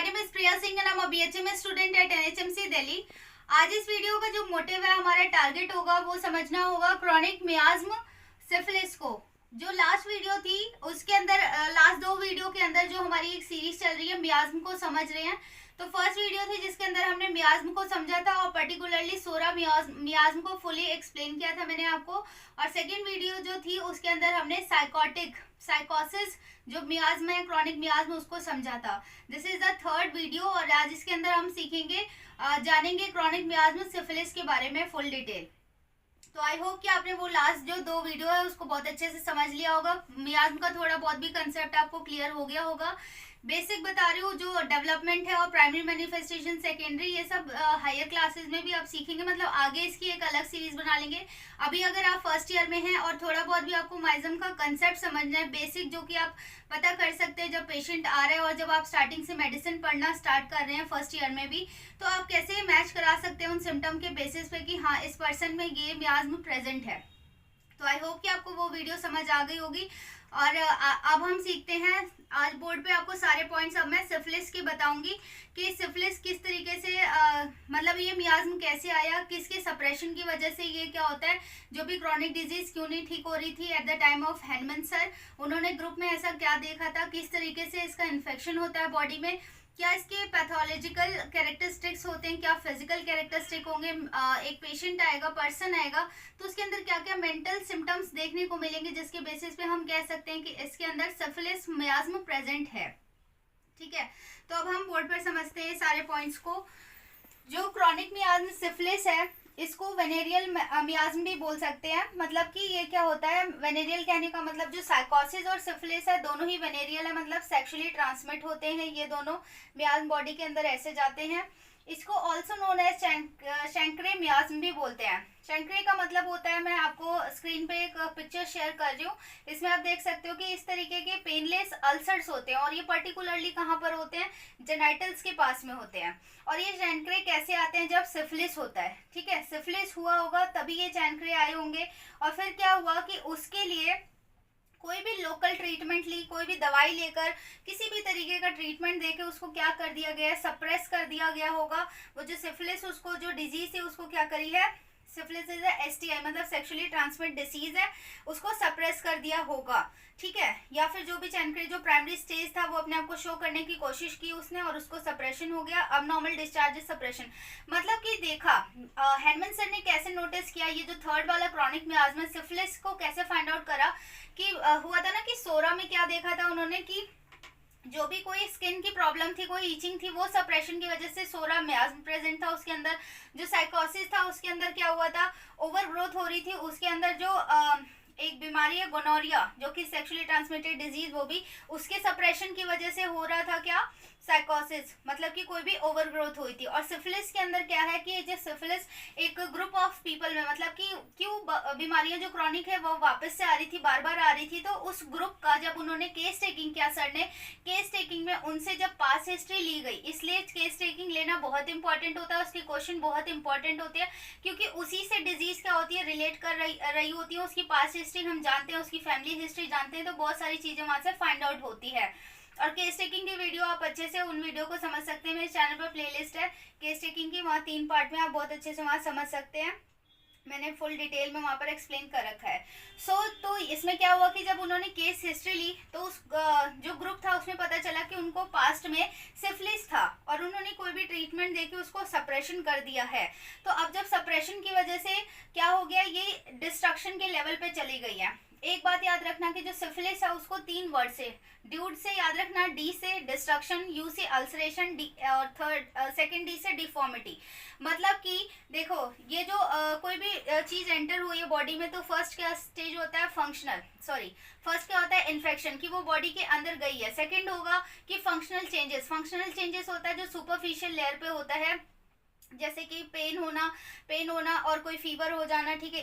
My name is Priya Singh and I am a BHMS student at NHMC Delhi. आज इस video का जो मोटिव है, हमारा टारगेट होगा वो समझना होगा क्रॉनिक मियाज्म सिफिलिस को। जो लास्ट वीडियो थी उसके अंदर लास्ट दो वीडियो के अंदर जो हमारी एक सीरीज चल रही है मियाज्म को समझ रहे हैं, तो फर्स्ट वीडियो थी जिसके अंदर हमने मियाज्म को समझा था और पर्टिकुलरली सोरा मियाज्म को फुली एक्सप्लेन किया था मैंने आपको। और सेकंड वीडियो जो थी उसके अंदर हमने साइकोसिस जो मियाज्म है, क्रॉनिक मियाज्म, उसको समझा था। This is the third video और आज इसके अंदर हम सीखेंगे जानेंगे क्रॉनिक मियाज्म सिफिलिस के बारे में फुल डिटेल। तो आई होप कि आपने वो लास्ट जो दो वीडियो है उसको बहुत अच्छे से समझ लिया होगा। मियाज्म का थोड़ा बहुत भी कंसेप्ट आपको क्लियर हो गया होगा। बेसिक बता रही हूँ, जो डेवलपमेंट है और प्राइमरी मैनिफेस्टेशन, सेकेंडरी, ये सब हायर क्लासेस में भी आप सीखेंगे, मतलब आगे इसकी एक अलग सीरीज बना लेंगे। अभी अगर आप फर्स्ट ईयर में हैं और थोड़ा बहुत भी आपको मियाज्म का कंसेप्ट समझना है, बेसिक जो कि आप पता कर सकते हैं जब पेशेंट आ रहा है और जब आप स्टार्टिंग से मेडिसिन पढ़ना स्टार्ट कर रहे हैं फर्स्ट ईयर में भी, तो आप कैसे मैच करा सकते हैं उन सिम्टम के बेसिस पे कि हाँ इस पर्सन में ये मियाज्म प्रेजेंट है। तो आई होप कि आपको वो वीडियो समझ आ गई होगी। और अब हम सीखते हैं, आज बोर्ड पे आपको सारे पॉइंट्स अब मैं सिफिलिस की बताऊंगी कि सिफिलिस किस तरीके से मतलब ये मियाज्म कैसे आया, किसके सप्रेशन की वजह से ये क्या होता है। जो भी क्रॉनिक डिजीज क्यों नहीं ठीक हो रही थी at the time of Hahnemann sir, उन्होंने ग्रुप में ऐसा क्या देखा था, किस तरीके से इसका इन्फेक्शन होता है बॉडी में, क्या इसके पैथोलॉजिकल कैरेक्टरिस्टिक्स होते हैं, क्या फिजिकल कैरेक्टरिस्टिक होंगे। एक पेशेंट आएगा, पर्सन आएगा, तो उसके अंदर क्या क्या मेंटल सिम्टम्स देखने को मिलेंगे जिसके बेसिस पे हम कह सकते हैं कि इसके अंदर सिफिलिस मियाज्म प्रेजेंट है। ठीक है, तो अब हम बोर्ड पर समझते हैं सारे पॉइंट्स को। जो क्रॉनिक मियाज्म सिफिलिस है इसको वेनेरियल मियाज्म भी बोल सकते हैं। मतलब कि ये क्या होता है, वेनेरियल कहने का मतलब जो साइकोसिस और सिफिलिस है दोनों ही वेनेरियल है, मतलब सेक्सुअली ट्रांसमिट होते हैं ये दोनों मियाज्म बॉडी के अंदर ऐसे जाते हैं। इसको ऑल्सो नोन एज शैंक्रे मियाज्म भी बोलते हैं। शैंक्रे का मतलब होता है, मैं आपको स्क्रीन पे एक पिक्चर शेयर कर रही हूँ, इसमें आप देख सकते हो कि इस तरीके के पेनलेस अल्सर्स होते हैं और ये पर्टिकुलरली कहाँ पर होते हैं, जेनाइटल्स के पास में होते हैं। और ये शैंक्रे कैसे आते हैं, जब सिफिलिस होता है। ठीक है, सिफिलिस हुआ होगा तभी ये शैंक्रे आए होंगे। और फिर क्या हुआ कि उसके लिए कोई भी लोकल ट्रीटमेंट ली, कोई भी दवाई लेकर किसी भी तरीके का ट्रीटमेंट देके उसको क्या कर दिया गया है, सप्रेस कर दिया गया होगा। वो जो सिफिलिस, उसको जो डिजीज है उसको क्या करी है, सिफिलिस इज एसटीआई मतलब सेक्सुअली ट्रांसमिट डिसीज है, उसको सप्रेस कर दिया होगा। ठीक है, या फिर जो भी शैंक्रे जो प्राइमरी स्टेज था वो अपने आप को शो करने की कोशिश की उसने और उसको सप्रेशन हो गया। अब नॉर्मल डिस्चार्ज सप्रेशन, मतलब कि देखा हैनमन सर ने कैसे नोटिस किया, ये जो थर्ड वाला क्रॉनिक मियाज्म सिफिलिस को कैसे फाइंड आउट करा कि हुआ था ना कि सोरा में क्या देखा था उन्होंने कि जो भी कोई स्किन की प्रॉब्लम थी, कोई ईचिंग थी, वो सप्रेशन की वजह से सोरा मियाज्म प्रेजेंट था उसके अंदर। जो साइकोसिस था उसके अंदर क्या हुआ था, ओवर ग्रोथ हो रही थी उसके अंदर। जो एक बीमारी है गोनोरिया जो कि सेक्सुअली ट्रांसमिटेड डिजीज, वो भी उसके सप्रेशन की वजह से हो रहा था। क्या, साइकोसिस, मतलब कि कोई भी ओवर ग्रोथ हुई थी। और सिफिलिस के अंदर क्या है कि जो सिफिलिस एक ग्रुप ऑफ पीपल में, मतलब कि क्यों बीमारियां जो क्रॉनिक है वो वापस से आ रही थी, बार बार आ रही थी, तो उस ग्रुप का जब उन्होंने केस टेकिंग किया सर ने, केस टेकिंग में उनसे जब पास हिस्ट्री ली गई, इसलिए केस टेकिंग लेना बहुत इंपॉर्टेंट होता है, उसके क्वेश्चन बहुत इंपॉर्टेंट होते हैं क्योंकि उसी से डिजीज क्या होती है रिलेट कर रही होती है। उसकी पास हिस्ट्री हम जानते हैं, उसकी फैमिली हिस्ट्री जानते हैं, तो बहुत सारी चीजें वहां से फाइंड आउट होती है। और केस टेकिंग की वीडियो आप अच्छे से उन वीडियो को समझ सकते हैं, मेरे चैनल पर प्लेलिस्ट है केस टेकिंग की, वहाँ 3 पार्ट में आप बहुत अच्छे से वहाँ समझ सकते हैं, मैंने फुल डिटेल में वहाँ पर एक्सप्लेन कर रखा है। तो इसमें क्या हुआ कि जब उन्होंने केस हिस्ट्री ली तो उस जो ग्रुप था उसमें पता चला कि उनको पास्ट में सिफिलिस था और उन्होंने कोई भी ट्रीटमेंट देके उसको सप्रेशन कर दिया है। तो अब जब सप्रेशन की वजह से क्या हो गया, ये डिस्ट्रक्शन के लेवल पे चली गई है। एक बात याद रखना कि जो सिफिलिस है उसको 3 वर्ड से, ड्यूड से याद रखना, डी से डिस्ट्रक्शन, यू से अल्सरेशन, और सेकंड डी से डिफॉर्मिटी। मतलब कि देखो ये जो कोई भी चीज एंटर हुई है बॉडी में, तो फर्स्ट क्या स्टेज होता है, फर्स्ट क्या होता है, इन्फेक्शन, कि वो बॉडी के अंदर गई है। सेकंड होगा कि फंक्शनल चेंजेस होता है जो सुपरफिशियल लेयर पे होता है, जैसे कि पेन होना और कोई फीवर हो जाना, ठीक है,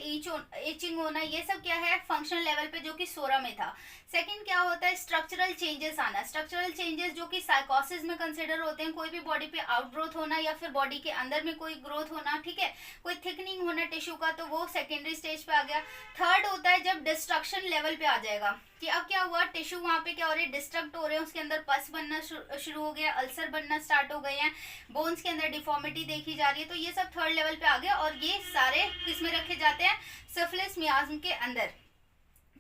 ईचिंग होना, ये सब क्या है फंक्शनल लेवल पे जो कि सोरा में था। सेकंड क्या होता है, स्ट्रक्चरल चेंजेस आना, स्ट्रक्चरल चेंजेस जो कि साइकोसिस में कंसिडर होते हैं, कोई भी बॉडी पे आउटग्रोथ होना या फिर बॉडी के अंदर में कोई ग्रोथ होना, ठीक है, कोई थिकनिंग होना टिश्यू का, तो वो सेकेंडरी स्टेज पे आ गया। थर्ड होता है जब डिस्ट्रक्शन लेवल पे आ जाएगा, कि अब क्या हुआ, टिश्यू वहाँ पे क्या हो रही है, डिस्ट्रक्ट हो रहे हैं, उसके अंदर पस बनना शुरू हो गया, अल्सर बनना स्टार्ट हो गए हैं, बोन्स के अंदर डिफॉर्मिटी देखी जा रही है। तो ये सब थर्ड लेवल पे आ गया और ये सारे किस में रखे जाते हैं, सिफिलिस मियाज्म के अंदर।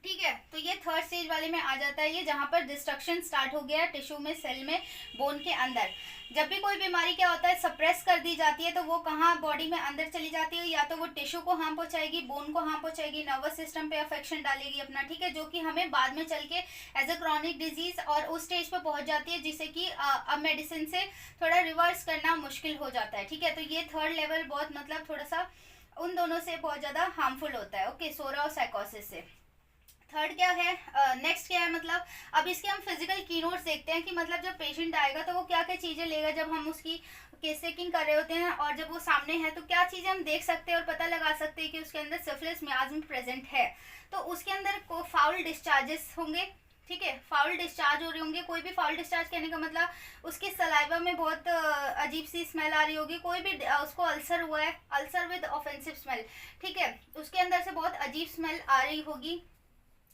ठीक है, तो ये थर्ड स्टेज वाले में आ जाता है, ये जहाँ पर डिस्ट्रक्शन स्टार्ट हो गया है टिश्यू में, सेल में, बोन के अंदर। जब भी कोई बीमारी क्या होता है, सप्रेस कर दी जाती है, तो वो कहाँ बॉडी में अंदर चली जाती है, या तो वो टिश्यू को हार्म पहुंचाएगी, बोन को हार्म पहुंचाएगी, नर्वस सिस्टम पे अफेक्शन डालेगी अपना। ठीक है, जो कि हमें बाद में चल के एज अ क्रॉनिक डिजीज और उस स्टेज पे पहुंच जाती है, जिसे कि अब मेडिसिन से थोड़ा रिवर्स करना मुश्किल हो जाता है। ठीक है, तो ये थर्ड लेवल बहुत मतलब थोड़ा सा उन दोनों से बहुत ज्यादा हार्मफुल होता है। ओके, सोरा और साइकोसिस से। थर्ड क्या है, नेक्स्ट क्या है, मतलब अब इसके हम फिजिकल कीनोट्स देखते हैं कि मतलब जब पेशेंट आएगा तो वो क्या क्या चीज़ें लेगा, जब हम उसकी केस टेकिंग कर रहे होते हैं और जब वो सामने है तो क्या चीज़ें हम देख सकते हैं और पता लगा सकते हैं कि उसके अंदर सिफिलिस मियाज्म प्रेजेंट है। तो उसके अंदर को फाउल डिस्चार्जेस होंगे। ठीक है, फाउल डिस्चार्ज हो रहे होंगे, कोई भी फाउल डिस्चार्ज कहने का मतलब उसकी सलाइवा में बहुत अजीब सी स्मेल आ रही होगी, कोई भी उसको अल्सर हुआ है, अल्सर विद ऑफेंसिव स्मेल। ठीक है, उसके अंदर से बहुत अजीब स्मेल आ रही होगी।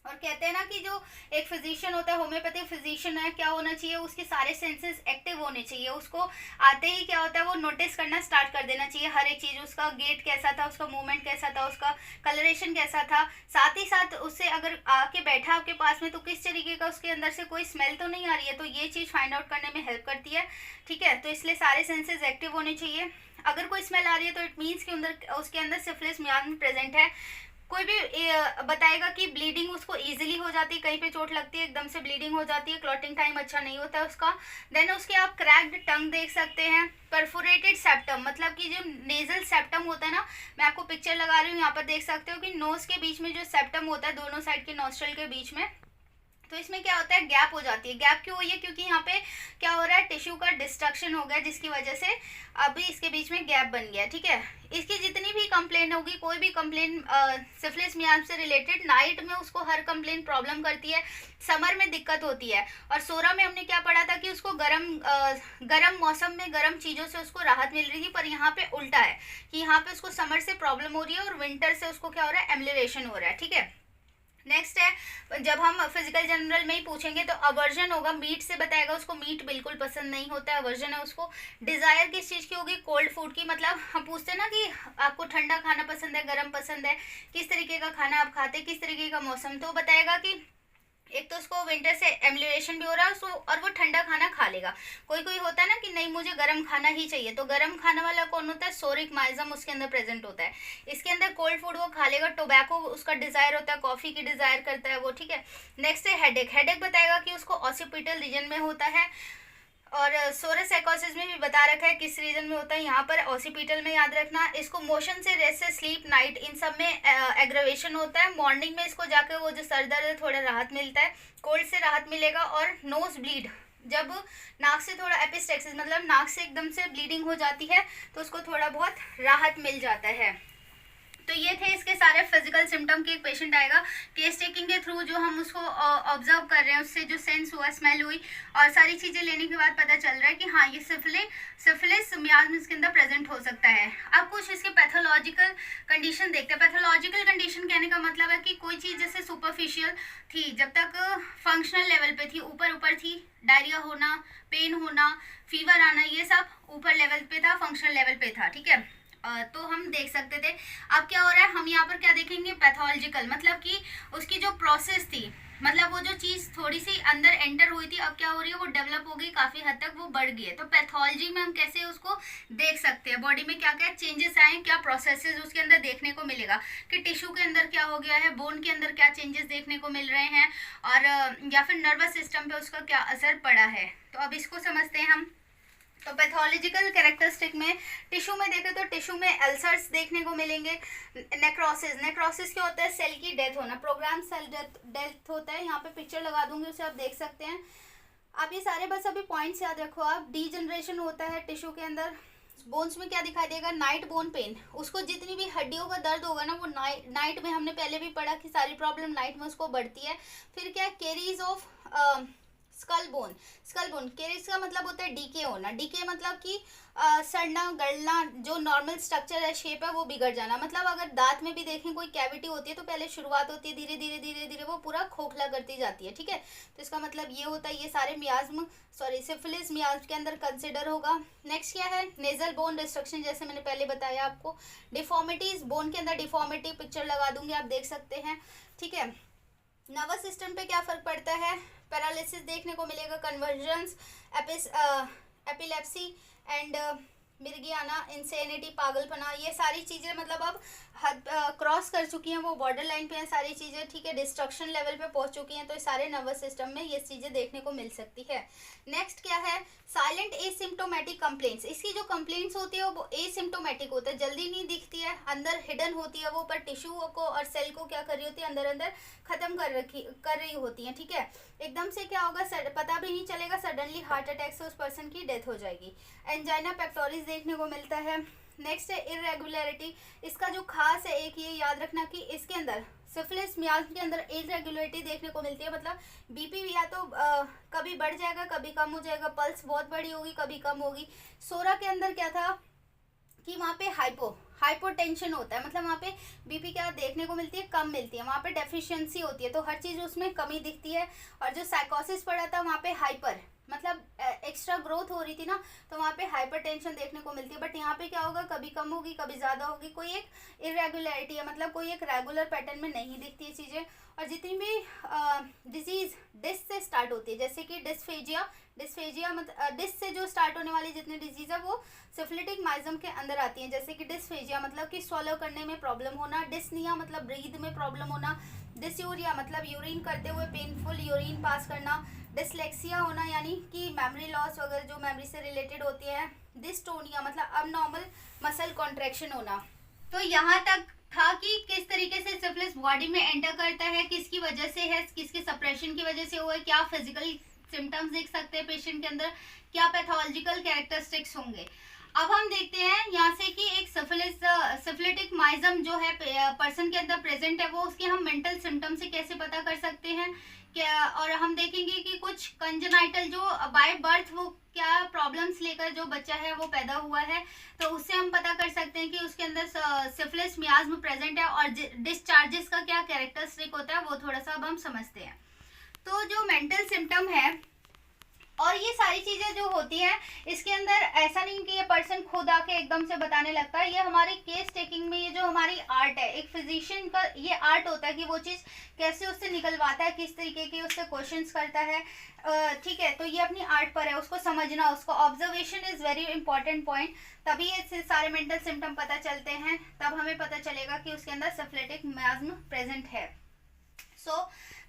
और कहते हैं ना कि जो एक फिजिशियन होता है, होम्योपैथिक फिजिशियन है, क्या होना चाहिए, उसके सारे सेंसेस एक्टिव होने चाहिए। उसको आते ही क्या होता है, वो नोटिस करना स्टार्ट कर देना चाहिए हर एक चीज़, उसका गेट कैसा था, उसका मूवमेंट कैसा था, उसका कलरेशन कैसा था। साथ ही साथ उससे अगर आके बैठा आपके पास में तो किस तरीके का उसके अंदर से कोई स्मेल तो नहीं आ रही है, तो ये चीज़ फाइंड आउट करने में हेल्प करती है। ठीक है, तो इसलिए सारे सेंसेस एक्टिव होने चाहिए। अगर कोई स्मेल आ रही है तो इट मीन्स कि उसके अंदर सिफिलिस मियाज्म प्रेजेंट है। कोई भी बताएगा कि ब्लीडिंग उसको इजीली हो जाती है, कहीं पे चोट लगती है एकदम से ब्लीडिंग हो जाती है, क्लॉटिंग टाइम अच्छा नहीं होता है उसका। देन उसके आप क्रैक्ड टंग देख सकते हैं, परफोरेटेड सेप्टम, मतलब कि जो नेजल सेप्टम होता है ना, मैं आपको पिक्चर लगा रही हूँ, यहाँ पर देख सकते हो कि नोज के बीच में जो सेप्टम होता है, दोनों साइड के नॉस्ट्रल के बीच में, तो इसमें क्या होता है, गैप हो जाती है। गैप क्यों हुई है, क्योंकि यहाँ पे क्या हो रहा है, टिश्यू का डिस्ट्रक्शन हो गया, जिसकी वजह से अभी इसके बीच में गैप बन गया। ठीक है, इसकी जितनी भी कंप्लेन होगी, कोई भी कंप्लेन सिफिलिस मियाज्म से रिलेटेड, नाइट में उसको हर कंप्लेन प्रॉब्लम करती है, समर में दिक्कत होती है। और सोरा में हमने क्या पढ़ा था कि उसको गर्म मौसम में गर्म चीज़ों से उसको राहत मिल रही थी, पर यहाँ पे उल्टा है कि यहाँ पे उसको समर से प्रॉब्लम हो रही है और विंटर से उसको क्या हो रहा है, एम्युलेशन हो रहा है। ठीक है, नेक्स्ट है, जब हम फिजिकल जनरल में ही पूछेंगे तो अवर्जन होगा, मीट से बताएगा, उसको मीट बिल्कुल पसंद नहीं होता है, अवर्जन है उसको। डिजायर किस चीज़ की होगी, कोल्ड फूड की, मतलब हम पूछते हैं ना कि आपको ठंडा खाना पसंद है, गर्म पसंद है, किस तरीके का खाना आप खाते, किस तरीके का मौसम, तो बताएगा कि एक तो उसको विंटर से एम्युलेशन भी हो रहा है उसको, और वो ठंडा खाना खा लेगा। कोई कोई होता है ना कि नहीं मुझे गर्म खाना ही चाहिए, तो गर्म खाने वाला कौन होता है, सोरिक माइजम उसके अंदर प्रेजेंट होता है। इसके अंदर कोल्ड फूड वो खा लेगा, टोबैको उसका डिजायर होता है, कॉफी की डिजायर करता है वो। ठीक है, नेक्स्ट है हेडेक। हेडेक बताएगा कि उसको ऑसिपिटल रीजन में होता है, और सोरस साइकोसिस में भी बता रखा है किस रीजन में होता है, यहाँ पर ऑसिपिटल में, याद रखना। इसको मोशन से, रेस्ट से, स्लीप, नाइट, इन सब में एग्रेवेशन होता है। मॉर्निंग में इसको जाकर वो जो सर दर्द है थोड़ा राहत मिलता है, कोल्ड से राहत मिलेगा। और नोज ब्लीड, जब नाक से थोड़ा एपिस्टेक्सिस, मतलब नाक से एकदम से ब्लीडिंग हो जाती है, तो उसको थोड़ा बहुत राहत मिल जाता है। तो ये थे इसके सारे फिजिकल सिम्टम कि एक पेशेंट आएगा, केस टेकिंग के थ्रू जो हम उसको ऑब्जर्व कर रहे हैं, उससे जो सेंस हुआ, स्मेल हुई और सारी चीज़ें लेने के बाद पता चल रहा है कि हाँ ये सिफिलिस मियाज्म इसके अंदर प्रेजेंट हो सकता है। अब कुछ इसके पैथोलॉजिकल कंडीशन देखते हैं। पैथोलॉजिकल कंडीशन कहने का मतलब है कि कोई चीज़ जैसे सुपरफिशियल थी, जब तक फंक्शनल लेवल पे थी, ऊपर ऊपर थी, डायरिया होना, पेन होना, फीवर आना, ये सब ऊपर लेवल पे था, फंक्शनल लेवल पे था। ठीक है, तो हम देख सकते थे। अब क्या हो रहा है, हम यहाँ पर क्या देखेंगे, पैथोलॉजिकल, मतलब कि उसकी जो प्रोसेस थी, मतलब वो जो चीज़ थोड़ी सी अंदर एंटर हुई थी, अब क्या हो रही है, वो डेवलप हो गई, काफ़ी हद तक वो बढ़ गई है। तो पैथोलॉजी में हम कैसे उसको देख सकते हैं, बॉडी में क्या क्या चेंजेस आए, क्या प्रोसेसेस उसके अंदर देखने को मिलेगा, कि टिश्यू के अंदर क्या हो गया है, बोन के अंदर क्या चेंजेस देखने को मिल रहे हैं, और या फिर नर्वस सिस्टम पे उसका क्या असर पड़ा है। तो अब इसको समझते हैं हम। तो पैथोलॉजिकल कैरेक्टरिस्टिक में टिश्यू में देखें तो टिश्यू में अल्सर्स देखने को मिलेंगे। नेक्रोसिस क्या होता है, सेल की डेथ होना, प्रोग्राम सेल डेथ होता है। यहाँ पे पिक्चर लगा दूंगी, उसे आप देख सकते हैं। आप ये सारे बस अभी पॉइंट्स याद रखो आप। डीजनरेशन होता है टिश्यू के अंदर। बोन्स में क्या दिखाई देगा, नाइट बोन पेन, उसको जितनी भी हड्डियों का दर्द होगा ना, वो नाइट में, हमने पहले भी पढ़ा कि सारी प्रॉब्लम नाइट में उसको बढ़ती है। फिर क्या, caries of skull bone, skull bone caries का मतलब होता है डीके होना। डीके मतलब कि सड़ना गलना, जो नॉर्मल स्ट्रक्चर है, शेप है, वो बिगड़ जाना। मतलब अगर दांत में भी देखें कोई कैविटी होती है तो पहले शुरुआत होती है, धीरे धीरे धीरे धीरे वो पूरा खोखला करती जाती है, ठीक है। तो इसका मतलब ये होता है, ये सारे मियाज्म सिफिलिस मियाज्म के अंदर कंसिडर होगा। नेक्स्ट क्या है, नेजल बोन डिस्ट्रक्शन, जैसे मैंने पहले बताया आपको। डिफॉर्मिटीज, बोन के अंदर डिफॉर्मिटी पिक्चर लगा दूंगी, आप देख सकते हैं, ठीक है। नर्वस सिस्टम पे क्या फर्क पड़ता है, पैरालिसिस देखने को मिलेगा, कन्वर्जन्स, एपिलेप्सी एंड मिर्गियाना, इंसेनिटी, पागलपना, ये सारी चीज़ें मतलब अब हद क्रॉस कर चुकी हैं, वो बॉर्डर लाइन पे हैं सारी चीज़ें, ठीक है, डिस्ट्रक्शन लेवल पे पहुंच चुकी हैं। तो सारे नर्वस सिस्टम में ये चीज़ें देखने को मिल सकती है। नेक्स्ट क्या है, साइलेंट एसिम्टोमेटिक कंप्लेंट्स। इसकी जो कंप्लेंट्स होती है वो एसिम्टोमेटिक होता है, जल्दी नहीं दिखती है, अंदर हिडन होती है वो, पर टिश्यू को और सेल को क्या कर रही होती है, अंदर अंदर खत्म कर रही होती है, ठीक है। एकदम से क्या होगा, पता भी नहीं चलेगा, सडनली हार्ट अटैक से उस पर्सन की डेथ हो जाएगी। एंजाइना पेक्टोरिस देखने को मिलता है। नेक्स्ट है इरेगुलरिटी। इसका जो खास है, एक ये याद रखना कि इसके अंदर सिफिलिस मियाज्म के अंदर इरेगुलरिटी देखने को मिलती है। मतलब बीपी या तो कभी बढ़ जाएगा, कभी कम हो जाएगा, पल्स बहुत बड़ी होगी, कभी कम होगी। सोरा के अंदर क्या था कि वहाँ पे हाइपोटेंशन होता है, मतलब वहाँ पे बीपी क्या देखने को मिलती है, कम मिलती है, वहाँ पे डेफिशिएंसी होती है, तो हर चीज़ उसमें कमी दिखती है। और जो साइकोसिस पड़ा था वहाँ पे हाइपर, मतलब एक्स्ट्रा ग्रोथ हो रही थी ना, तो वहाँ पे हाइपरटेंशन देखने को मिलती है। बट यहाँ पे क्या होगा, कभी कम होगी, कभी ज़्यादा होगी, कोई एक इरेगुलरिटी है, मतलब कोई एक रेगुलर पैटर्न में नहीं दिखती है चीज़ें। और जितनी भी डिजीज़ डिस से स्टार्ट होती है, जैसे कि डिस्फेजिया मतलब डिस से जो स्टार्ट होने वाली जितनी डिजीज़ है वो सिफिलिटिक माइजम के अंदर आती हैं। जैसे कि डिस्फेजिया मतलब कि स्वॉलो करने में प्रॉब्लम होना, डिस्निया मतलब ब्रीथ में प्रॉब्लम होना, डिसयूरिया मतलब यूरिन करते हुए पेनफुल यूरिन पास करना, डिसलेक्सिया होना यानी कि मेमोरी लॉस वगैरह जो मेमोरी से रिलेटेड होती है, डिस्टोनिया मतलब अबनॉर्मल मसल कॉन्ट्रैक्शन होना। तो यहाँ तक था कि किस तरीके से सिफिलिस बॉडी में एंटर करता है, किसकी वजह से है, किसके सप्रेशन की वजह से हुआ है, क्या फिजिकल सिम्टम्स देख सकते हैं पेशेंट के अंदर, क्या पैथोलॉजिकल कैरेक्टरिस्टिक्स होंगे। अब हम देखते हैं यहाँ से कि एक सिफिलिटिक माइजम जो है पर्सन के अंदर प्रेजेंट है, वो उसके हम मेंटल सिम्टम से कैसे पता कर सकते हैं क्या। और हम देखेंगे कि कुछ कंजेनाइटल जो बाय बर्थ वो क्या प्रॉब्लम्स लेकर जो बच्चा है वो पैदा हुआ है, तो उससे हम पता कर सकते हैं कि उसके अंदर सिफिलिस मियाज्म प्रेजेंट है। और डिस्चार्जेस का क्या कैरेक्टरिस्टिक होता है वो थोड़ा सा अब हम समझते हैं। तो जो मेंटल सिम्टम है और ये सारी चीजें जो होती हैं, इसके अंदर ऐसा नहीं कि ये पर्सन खुद आके एकदम से बताने लगता है, ये हमारी केस टेकिंग में ये जो हमारी आर्ट है, एक फिजिशियन का ये आर्ट होता है कि वो चीज़ कैसे उससे निकलवाता है, किस तरीके के उससे क्वेश्चंस करता है, ठीक है। तो ये अपनी आर्ट पर है, उसको समझना, उसको observation is very important point, तभी ये सारे मेंटल सिम्टम पता चलते हैं, तब हमें पता चलेगा कि उसके अंदर सिफिलिटिक मियाज्म प्रेजेंट है।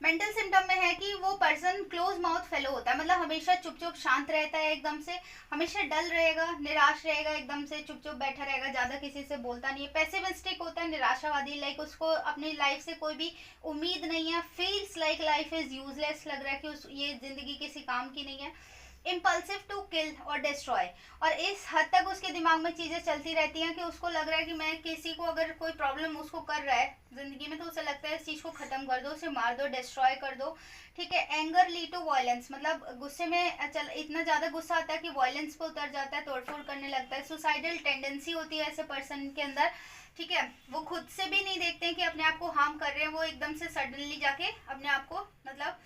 मेंटल सिम्टम में है कि वो पर्सन क्लोज माउथ फेलो होता है, मतलब हमेशा चुप चुप शांत रहता है, एकदम से हमेशा डल रहेगा, निराश रहेगा, एकदम से चुप चुप बैठा रहेगा, ज्यादा किसी से बोलता नहीं है, पैसिमिस्टिक होता है, निराशावादी, लाइक उसको अपनी लाइफ से कोई भी उम्मीद नहीं है, feels like life is useless, लग रहा है कि ये जिंदगी किसी काम की नहीं है। इम्पल्सिव टू किल और डिस्ट्रॉय, और इस हद तक उसके दिमाग में चीज़ें चलती रहती हैं कि उसको लग रहा है कि मैं किसी को अगर कोई प्रॉब्लम उसको कर रहा है जिंदगी में, तो उसे लगता है इस चीज़ को ख़त्म कर दो, उसे मार दो, डिस्ट्रॉय कर दो, ठीक है। एंगर लीड टू वायलेंस, मतलब गुस्से में चल इतना ज़्यादा गुस्सा आता है कि वायलेंस पे उतर जाता है, तोड़फोड़ करने लगता है। सुसाइडल टेंडेंसी होती है ऐसे पर्सन के अंदर, ठीक है। वो खुद से भी नहीं देखते हैं कि अपने आप को हार्म कर रहे हैं, वो एकदम से सडनली जाके अपने आप को मतलब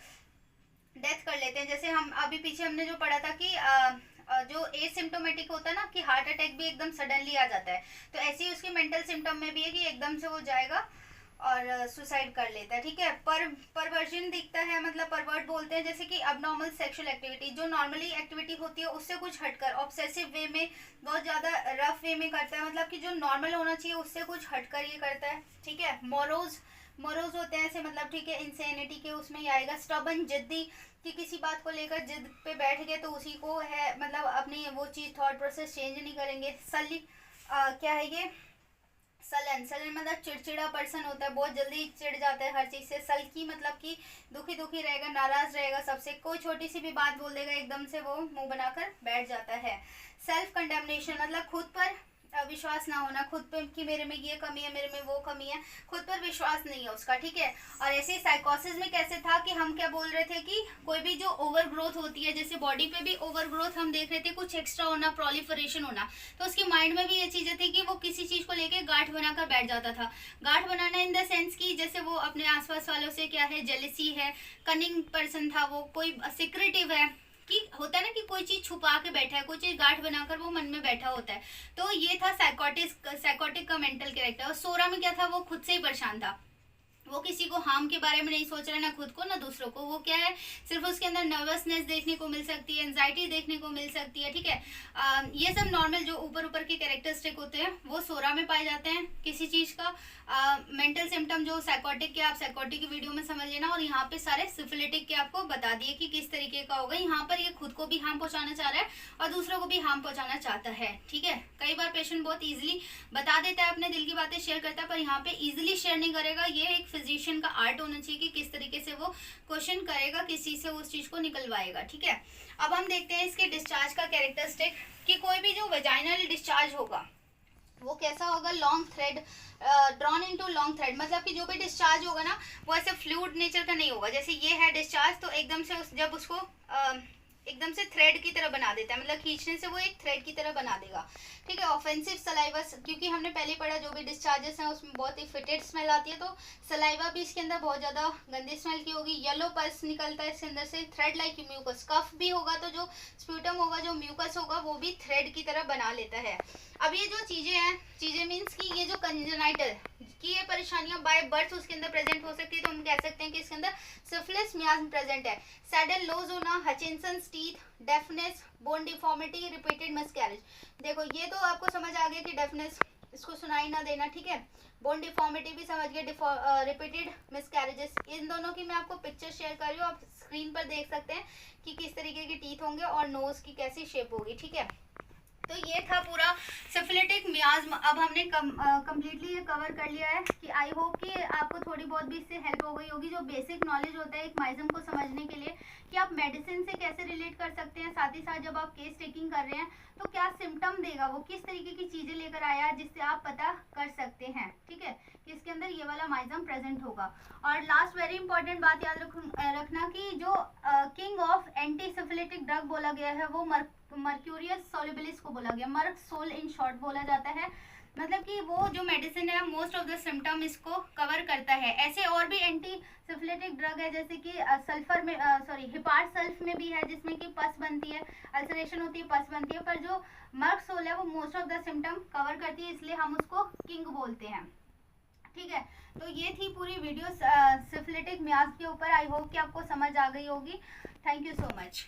डेथ कर लेते हैं। जैसे हम अभी पीछे हमने जो पढ़ा था कि जो एसिम्टोमेटिक होता है ना, कि हार्ट अटैक भी एकदम सडनली आ जाता है, तो ऐसे ही उसके मेंटल सिम्टम में भी है कि एकदम से वो जाएगा और सुसाइड कर लेता है, ठीक है। परवर्जन दिखता है, मतलब परवर्ट बोलते हैं, जैसे कि अबनॉर्मल सेक्सुअल एक्टिविटी, जो नॉर्मली एक्टिविटी होती है उससे कुछ हटकर ऑब्सेसिव वे में, बहुत ज़्यादा रफ वे में करता है, मतलब कि जो नॉर्मल होना चाहिए उससे कुछ हटकर ये करता है, ठीक है। मोरोज होते हैं ऐसे, मतलब ठीक है, इंसेनिटी के उसमें ही आएगा। स्टबन, जिद्दी, कि किसी बात को लेकर जिद पे बैठ गए तो उसी को है, मतलब अपनी वो चीज़ थॉट प्रोसेस चेंज नहीं करेंगे। क्या है ये, सलन मतलब चिड़चिड़ा पर्सन होता है, बहुत जल्दी चिढ़ जाता है हर चीज़ से। सल्की मतलब कि दुखी रहेगा, नाराज रहेगा सबसे, कोई छोटी सी भी बात बोल देगा एकदम से वो मुंह बनाकर बैठ जाता है। सेल्फ कंडेमनेशन मतलब खुद पर विश्वास ना होना खुद पे कि मेरे में ये कमी है, मेरे में वो कमी है, खुद पर विश्वास नहीं है उसका, ठीक है। और ऐसे साइकोसिस में कैसे था कि हम क्या बोल रहे थे कि कोई भी जो ओवर ग्रोथ होती है, जैसे बॉडी पे भी ओवर ग्रोथ हम देख रहे थे, कुछ एक्स्ट्रा होना, प्रोलिफरेशन होना, तो उसके माइंड में भी ये चीजें थी कि वो किसी चीज को लेके गांठ बनाकर बैठ जाता था। गांठ बनाना इन द सेंस की जैसे वो अपने आसपास वालों से क्या है, जेलसी है, कनिंग पर्सन था वो, कोई सिक्रेटिव है, कि होता है ना कि कोई चीज छुपा के बैठा है, कोई चीज गांठ बनाकर वो मन में बैठा होता है। तो ये था साइकोटिक का मेंटल कैरेक्टर। और सोरा में क्या था, वो खुद से ही परेशान था, वो किसी को हार्म के बारे में नहीं सोच रहा है, ना खुद को ना दूसरों को। वो क्या है, सिर्फ उसके अंदर नर्वसनेस देखने को मिल सकती है, एंजाइटी देखने को मिल सकती है, ठीक है। ये सब नॉर्मल जो ऊपर ऊपर के कैरेक्टरिस्टिक होते हैं वो सोरा में पाए जाते हैं। किसी चीज का मेंटल सिम्टम जो साइकोटिक के, आप साइकोटिक की वीडियो में समझ लेना। और यहाँ पे सारे सिफिलिटिक के आपको बता दिए कि किस तरीके का होगा। यहाँ पर ये खुद को भी हार्म पहुंचाना चाह रहा है और दूसरों को भी हार्म पहुंचाना चाहता है, ठीक है। कई बार पेशेंट बहुत इजीली बता देता है, अपने दिल की बातें शेयर करता है, पर यहाँ पे इजीली शेयर नहीं करेगा। ये एक फिजिशियन का आर्ट होना चाहिए कि किस तरीके से वो क्वेश्चन करेगा, किस चीज से उस चीज को निकलवाएगा, ठीक है। अब हम देखते हैं इसके डिस्चार्ज का कैरेक्टरिस्टिक, कि कोई भी जो वेजाइनल डिस्चार्ज होगा वो कैसा होगा, long thread, drawn into long thread. मतलब कि जो भी डिस्चार्ज होगा ना वो ऐसे फ्लूइड नेचर का नहीं होगा। जैसे ये है डिस्चार्ज, तो एकदम से जब उसको एकदम से थ्रेड की तरह बना देता है, मतलब खींचने से वो एक थ्रेड की तरह बना देगा, ठीक है। ऑफेंसिव सलाइवा, क्योंकि हमने पहले पढ़ा जो भी डिस्चार्जेस हैं उसमें बहुत ही फिटेड स्मेल आती है, तो सलाइवा भी इसके अंदर बहुत ज़्यादा गंदी स्मेल की होगी। येलो पल्स निकलता है इसके अंदर से, थ्रेड लाइक म्यूकस, कफ भी होगा तो जो स्प्यूटम होगा, जो म्यूकस होगा वो भी थ्रेड की तरह बना लेता है। अब ये जो चीज़ें हैं, चीज़ें मीन्स कि ये जो कंजेनाइटल की ये परेशानियां बाय बर्थ उसके अंदर प्रेजेंट हो सकती है, तो हम कह सकते हैं कि इसके अंदर सिफिलिस मियाज्म प्रेजेंट है। सैडल लोज होना, Hutchinson teeth, deafness, bone deformity, repeated miscarriage. देखो ये तो आपको समझ आ गया कि डेफनेस, इसको सुनाई ना देना, ठीक है। बोन डिफॉर्मिटी भी समझ गए, रिपीटेड मिसकैरेजेस, इन दोनों की मैं आपको पिक्चर शेयर कर रही हूँ, आप स्क्रीन पर देख सकते हैं कि किस तरीके के टीथ होंगे और नोज की कैसी शेप होगी, ठीक है। तो ये था पूरा सिफिलिटिक मियाज्म। अब हमने कम्प्लीटली ये कवर कर लिया है कि आई होप कि आपको थोड़ी बहुत भी इससे हेल्प हो गई होगी। जो बेसिक नॉलेज होता है एक माइज्म को समझने के लिए कि आप मेडिसिन से कैसे रिलेट कर सकते हैं, साथ ही साथ जब आप केस टेकिंग कर रहे हैं तो क्या सिम्टम देगा, वो किस तरीके की चीज़ें लेकर आया है जिससे आप पता कर सकते हैं, ठीक है, कि इसके अंदर ये वाला माइज्म प्रेजेंट होगा। और लास्ट वेरी इंपॉर्टेंट बात याद रखना कि जो king of anti syphilitic drug बोला गया है वो मर्क्यूरियस सोलिबिलिस को बोला गया, मर्क सोल इन शॉर्ट बोला जाता है। मतलब कि वो जो मेडिसिन है मोस्ट ऑफ द सिम्टम इसको कवर करता है। ऐसे और भी एंटी सिफिलिटिक ड्रग है जैसे कि सल्फर में हिपार सल्फ में भी है जिसमें कि पस बनती है, अल्सरेशन होती है, पस बनती है, पर जो मर्क सोल है वो most of the symptom cover करती है, इसलिए हम उसको किंग बोलते हैं, ठीक है। तो ये थी पूरी वीडियो सिफिलिटिक मियाज के ऊपर। आई होप कि आपको समझ आ गई होगी। Thank you so much.